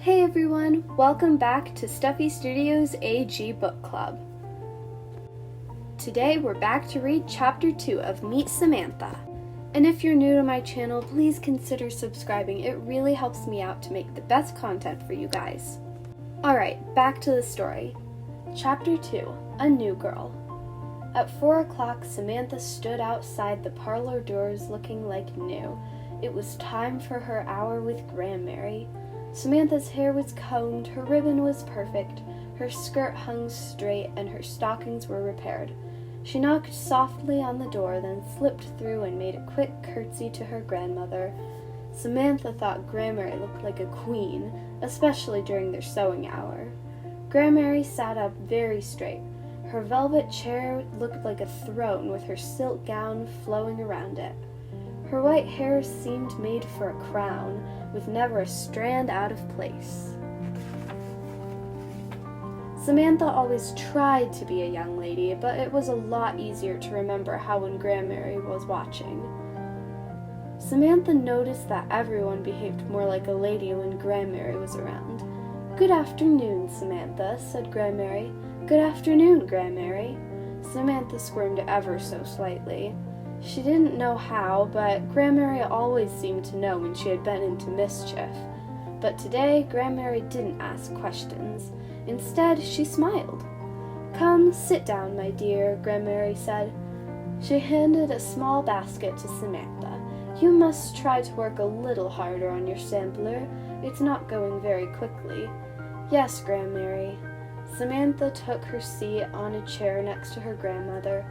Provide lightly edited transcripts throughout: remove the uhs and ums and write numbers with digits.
Hey everyone, welcome back to Stuffy Studios AG Book Club. Today we're back to read Chapter 2 of Meet Samantha. And if you're new to my channel, please consider subscribing. It really helps me out to make the best content for you guys. Alright, back to the story. Chapter 2, A New Girl. At 4 o'clock, Samantha stood outside the parlor doors looking like new. It was time for her hour with Grandmary. Samantha's hair was combed, her ribbon was perfect, her skirt hung straight, and her stockings were repaired. She knocked softly on the door, then slipped through and made a quick curtsy to her grandmother. Samantha thought Grandmary looked like a queen, especially during their sewing hour. Grandmary sat up very straight. Her velvet chair looked like a throne with her silk gown flowing around it. Her white hair seemed made for a crown, with never a strand out of place. Samantha always tried to be a young lady, but it was a lot easier to remember how when Grandmary was watching. Samantha noticed that everyone behaved more like a lady when Grandmary was around. "Good afternoon, Samantha," said Grandmary. "Good afternoon, Grandmary." Samantha squirmed ever so slightly. She didn't know how, but Grandmary always seemed to know when she had been into mischief. But today, Grandmary didn't ask questions. Instead, she smiled. "Come, sit down, my dear," Grandmary said. She handed a small basket to Samantha. "You must try to work a little harder on your sampler. It's not going very quickly." "Yes, Grandmary." Samantha took her seat on a chair next to her grandmother.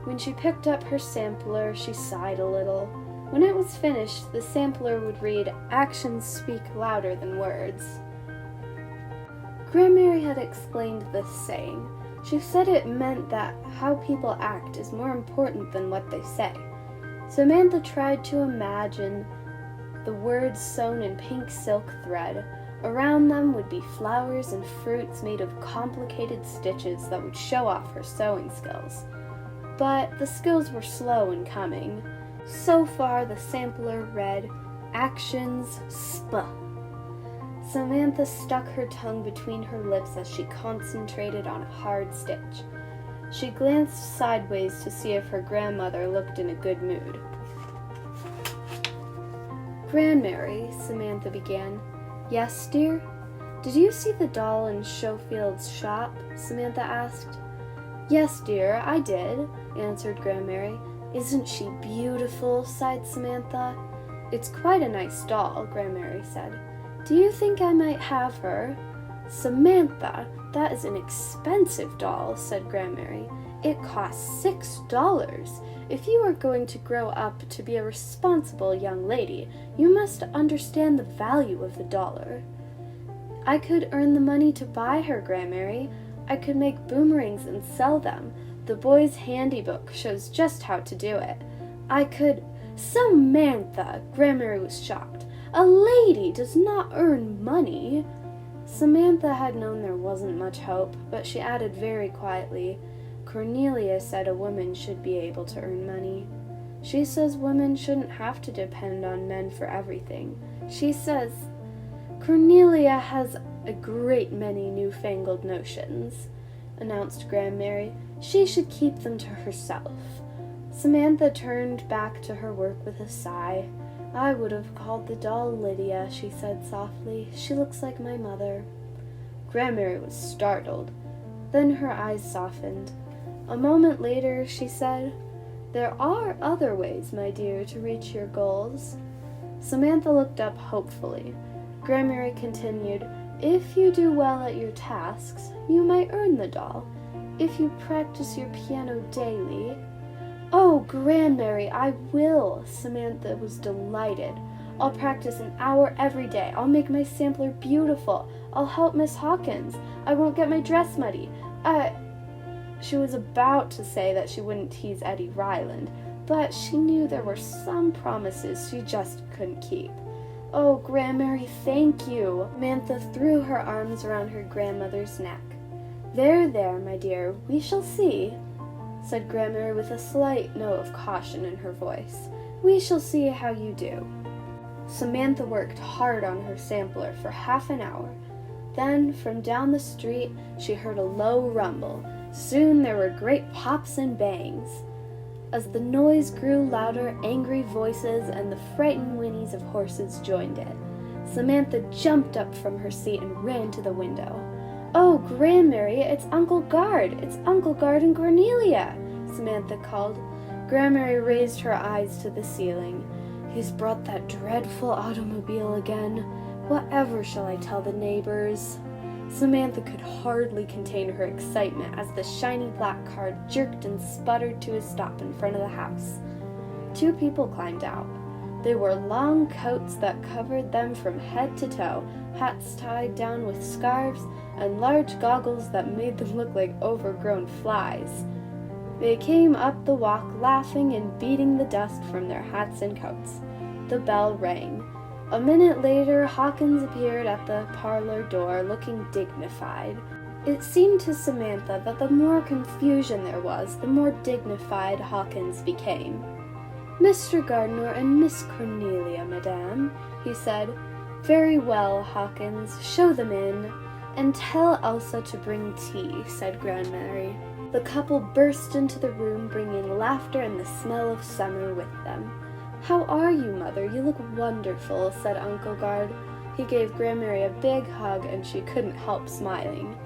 When she picked up her sampler, she sighed a little. When it was finished, the sampler would read, "Actions speak louder than words." Grandmary had explained this saying. She said it meant that how people act is more important than what they say. Samantha tried to imagine the words sewn in pink silk thread. Around them would be flowers and fruits made of complicated stitches that would show off her sewing skills. But the skills were slow in coming. So far, the sampler read, "Actions sp." Samantha stuck her tongue between her lips as she concentrated on a hard stitch. She glanced sideways to see if her grandmother looked in a good mood. "Grandmary," Samantha began. "Yes, dear?" "Did you see the doll in Schofield's shop?" Samantha asked. "Yes, dear, I did," answered Grandmary. "Isn't she beautiful?" sighed Samantha. "It's quite a nice doll," Grandmary said. "Do you think I might have her?" "Samantha, that is an expensive doll," said Grandmary. "It costs $6. If you are going to grow up to be a responsible young lady, you must understand the value of the dollar." "I could earn the money to buy her, Grandmary. I could make boomerangs and sell them. The boy's handy book shows just how to do it. I could—" "Samantha!" Grandmary was shocked. "A lady does not earn money." Samantha had known there wasn't much hope, but she added very quietly, "Cornelia said a woman should be able to earn money. She says women shouldn't have to depend on men for everything. She says—" "Cornelia has a great many newfangled notions," announced Grandmary. "She should keep them to herself." Samantha turned back to her work with a sigh. "I would have called the doll Lydia," she said softly. "She looks like my mother." Grandmary was startled. Then her eyes softened. A moment later she said, "There are other ways, my dear, to reach your goals." Samantha looked up hopefully. Grandmary continued, "If you do well at your tasks, you might earn the doll. If you practice your piano daily—" "Oh, Grandmary, I will!" Samantha was delighted. "I'll practice an hour every day. I'll make my sampler beautiful. I'll help Miss Hawkins. I won't get my dress muddy. She was about to say that she wouldn't tease Eddie Ryland, but she knew there were some promises she just couldn't keep. "Oh, Grandmary, thank you!" Samantha threw her arms around her grandmother's neck. "There, there, my dear, we shall see," said Grandmary with a slight note of caution in her voice. "We shall see how you do." Samantha worked hard on her sampler for half an hour. Then, from down the street, she heard a low rumble. Soon there were great pops and bangs. As the noise grew louder, angry voices and the frightened whinnies of horses joined it. Samantha jumped up from her seat and ran to the window. "Oh, Grandmary, it's Uncle Guard! It's Uncle Guard and Cornelia!" Samantha called. Grandmary raised her eyes to the ceiling. "He's brought that dreadful automobile again. Whatever shall I tell the neighbors?" Samantha could hardly contain her excitement as the shiny black car jerked and sputtered to a stop in front of the house. 2 people climbed out. They wore long coats that covered them from head to toe, hats tied down with scarves, and large goggles that made them look like overgrown flies. They came up the walk laughing and beating the dust from their hats and coats. The bell rang. A minute later, Hawkins appeared at the parlor door, looking dignified. It seemed to Samantha that the more confusion there was, the more dignified Hawkins became. "Mr. Gardner and Miss Cornelia, madame," he said. "Very well, Hawkins, show them in. And tell Elsa to bring tea," said Grandmary. The couple burst into the room, bringing laughter and the smell of summer with them. "How are you, Mother? You look wonderful," said Uncle Guard. He gave Grandmary a big hug, and she couldn't help smiling.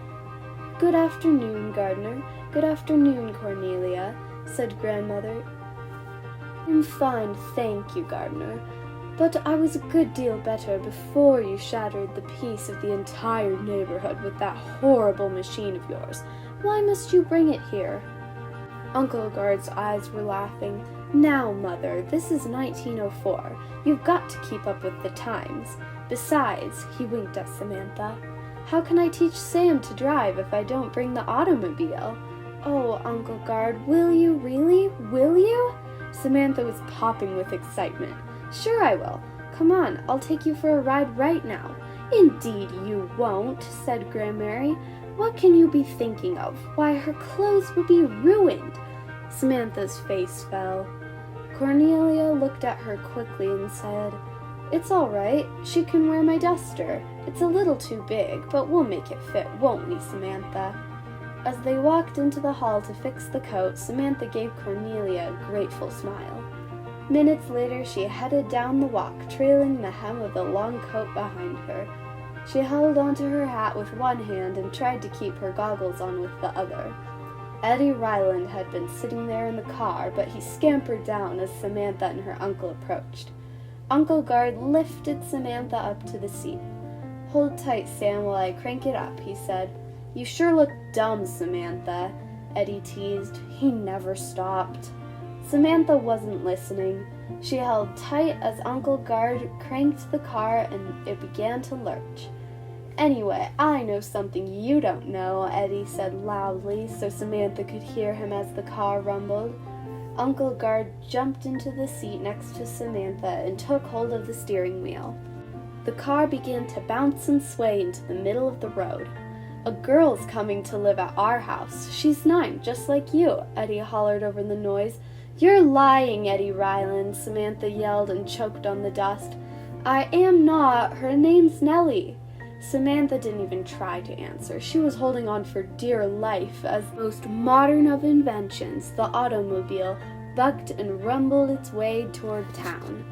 "Good afternoon, Gardner. Good afternoon, Cornelia," said Grandmother. "I'm fine, thank you, Gardner. But I was a good deal better before you shattered the peace of the entire neighborhood with that horrible machine of yours. Why must you bring it here?" Uncle Guard's eyes were laughing. "Now, Mother, this is 1904. You've got to keep up with the times. Besides," he winked at Samantha, "how can I teach Sam to drive if I don't bring the automobile?" "Oh, Uncle Guard, will you really? Will you?" Samantha was popping with excitement. "Sure I will. Come on, I'll take you for a ride right now." "Indeed you won't," said Grandmary. "What can you be thinking of? Why, her clothes will be ruined." Samantha's face fell. Cornelia looked at her quickly and said, "It's all right. She can wear my duster. It's a little too big, but we'll make it fit, won't we, Samantha?" As they walked into the hall to fix the coat, Samantha gave Cornelia a grateful smile. Minutes later, she headed down the walk, trailing the hem of the long coat behind her. She held onto her hat with one hand and tried to keep her goggles on with the other. Eddie Ryland had been sitting there in the car, but he scampered down as Samantha and her uncle approached. Uncle Guard lifted Samantha up to the seat. "Hold tight, Sam, while I crank it up," he said. "You sure look dumb, Samantha," Eddie teased. He never stopped. Samantha wasn't listening. She held tight as Uncle Guard cranked the car and it began to lurch. "Anyway, I know something you don't know," Eddie said loudly so Samantha could hear him as the car rumbled. Uncle Guard jumped into the seat next to Samantha and took hold of the steering wheel. The car began to bounce and sway into the middle of the road. "A girl's coming to live at our house. She's 9, just like you," Eddie hollered over the noise. "You're lying, Eddie Ryland," Samantha yelled and choked on the dust. "I am not. Her name's Nellie." Samantha didn't even try to answer. She was holding on for dear life as the most modern of inventions, the automobile, bucked and rumbled its way toward town.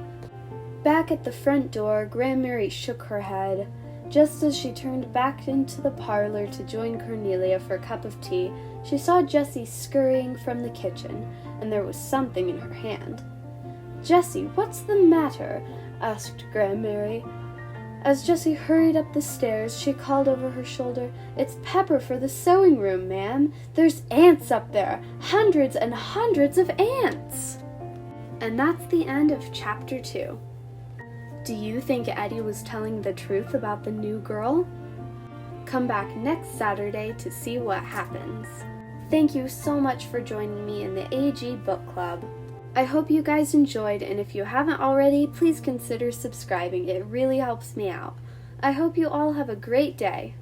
Back at the front door, Grandmary shook her head. Just as she turned back into the parlor to join Cornelia for a cup of tea, she saw Jessie scurrying from the kitchen, and there was something in her hand. "Jessie, what's the matter?" asked Grandmary. As Jessie hurried up the stairs, she called over her shoulder, "It's Pepper for the sewing room, ma'am. There's ants up there. Hundreds and hundreds of ants." And that's the end of Chapter 2. Do you think Eddie was telling the truth about the new girl? Come back next Saturday to see what happens. Thank you so much for joining me in the AG Book Club. I hope you guys enjoyed, and if you haven't already, please consider subscribing. It really helps me out. I hope you all have a great day.